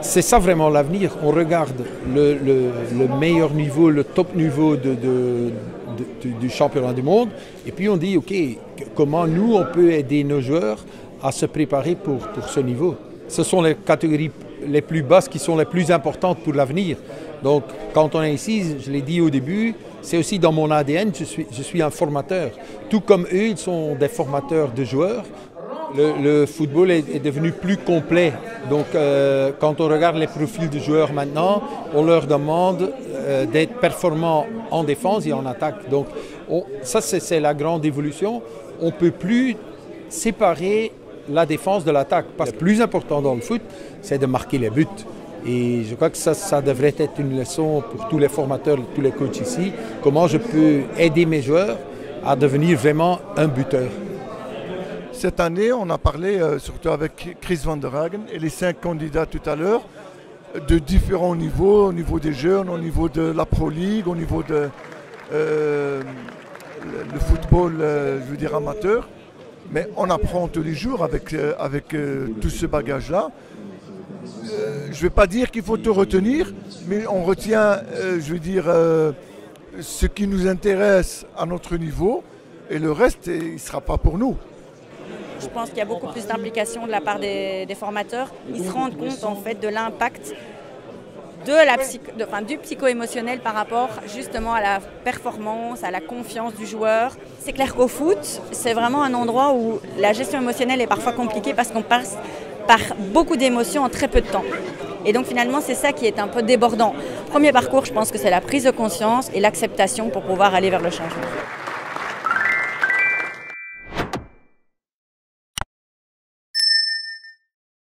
c'est ça vraiment l'avenir. On regarde le meilleur niveau, le top niveau du championnat du monde et puis on dit, OK, comment nous, on peut aider nos joueurs à se préparer pour ce niveau. Ce sont les catégories les plus basses qui sont les plus importantes pour l'avenir. Donc, quand on est ici, je l'ai dit au début, c'est aussi dans mon ADN, je suis un formateur. Tout comme eux, ils sont des formateurs de joueurs. Le football est devenu plus complet. Donc, quand on regarde les profils de joueurs maintenant, on leur demande d'être performants en défense et en attaque. Donc, ça, c'est la grande évolution. On ne peut plus séparer la défense de l'attaque. Parce que le plus important dans le foot, c'est de marquer les buts. Et je crois que ça devrait être une leçon pour tous les formateurs, tous les coachs ici. Comment je peux aider mes joueurs à devenir vraiment un buteur. Cette année, on a parlé, surtout avec Chris Van der Hagen et les 5 candidats tout à l'heure, de différents niveaux, au niveau des jeunes, au niveau de la Pro League, au niveau de le football, je veux dire amateur. Mais on apprend tous les jours avec tout ce bagage-là. Je ne vais pas dire qu'il faut tout retenir, mais on retient, je veux dire, ce qui nous intéresse à notre niveau, et le reste, il ne sera pas pour nous. Je pense qu'il y a beaucoup plus d'implication de la part des formateurs. Ils se rendent compte en fait de l'impact du psycho-émotionnel par rapport justement à la performance, à la confiance du joueur. C'est clair qu'au foot, c'est vraiment un endroit où la gestion émotionnelle est parfois compliquée parce qu'on passe par beaucoup d'émotions en très peu de temps. Et donc finalement, c'est ça qui est un peu débordant. Premier parcours, je pense que c'est la prise de conscience et l'acceptation pour pouvoir aller vers le changement.